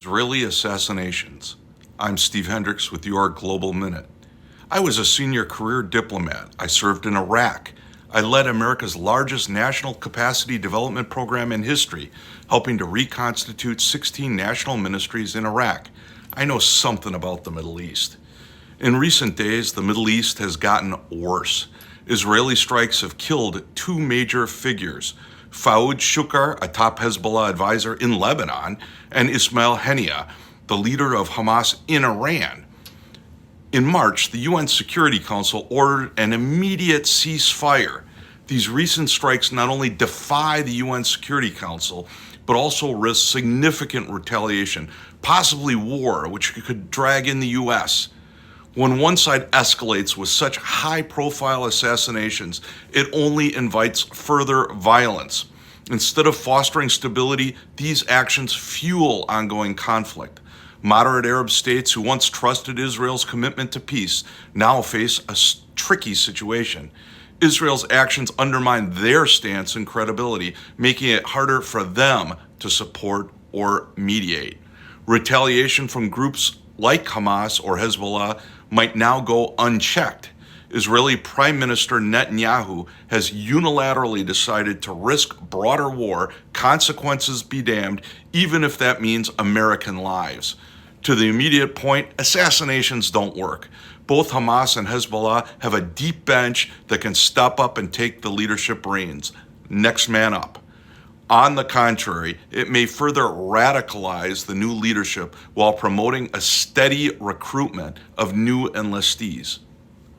Israeli Assassinations. I'm Steve Hendrix with your Global Minute. I was a senior career diplomat. I served in Iraq. I led America's largest national capacity development program in history, helping to reconstitute 16 national ministries in Iraq. I know something about the Middle East. In recent days, the Middle East has gotten worse. Israeli strikes have killed two major figures, Fouad Shukar, a top Hezbollah advisor in Lebanon, and Ismail Haniyeh, the leader of Hamas in Iran. In March, the UN Security Council ordered an immediate ceasefire. These recent strikes not only defy the UN Security Council, but also risk significant retaliation, possibly war, which could drag in the US. When one side escalates with such high-profile assassinations, it only invites further violence. Instead of fostering stability, these actions fuel ongoing conflict. Moderate Arab states who once trusted Israel's commitment to peace now face a tricky situation. Israel's actions undermine their stance and credibility, making it harder for them to support or mediate. Retaliation from groups like Hamas or Hezbollah might now go unchecked. Israeli Prime Minister Netanyahu has unilaterally decided to risk broader war, consequences be damned, even if that means American lives. To the immediate point, assassinations don't work. Both Hamas and Hezbollah have a deep bench that can step up and take the leadership reins. Next man up. On the contrary, it may further radicalize the new leadership while promoting a steady recruitment of new enlistees.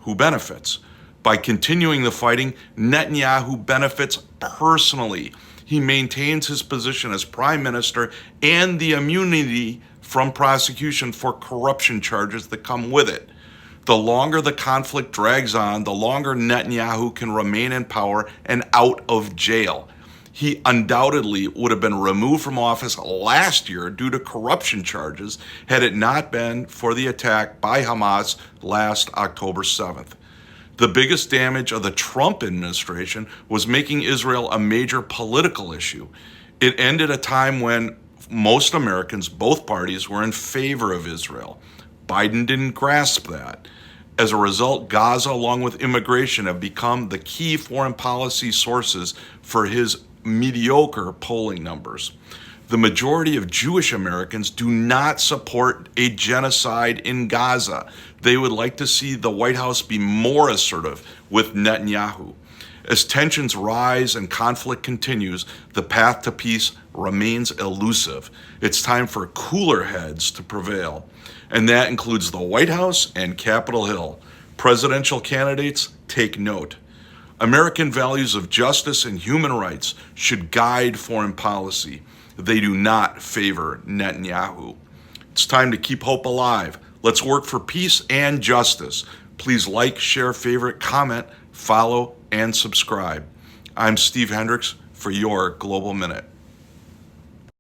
Who benefits? By continuing the fighting, Netanyahu benefits personally. He maintains his position as prime minister and the immunity from prosecution for corruption charges that come with it. The longer the conflict drags on, the longer Netanyahu can remain in power and out of jail. He undoubtedly would have been removed from office last year due to corruption charges had it not been for the attack by Hamas last October 7th. The biggest damage of the Trump administration was making Israel a major political issue. It ended a time when most Americans, both parties, were in favor of Israel. Biden didn't grasp that. As a result, Gaza, along with immigration, have become the key foreign policy sources for his mediocre polling numbers. The majority of Jewish Americans do not support a genocide in Gaza. They would like to see the White House be more assertive with Netanyahu. As tensions rise and conflict continues, the path to peace remains elusive. It's time for cooler heads to prevail. And that includes the White House and Capitol Hill. Presidential candidates, take note. American values of justice and human rights should guide foreign policy. They do not favor Netanyahu. It's time to keep hope alive. Let's work for peace and justice. Please like, share, favorite, comment, follow, and subscribe. I'm Steve Hendrix for your Global Minute.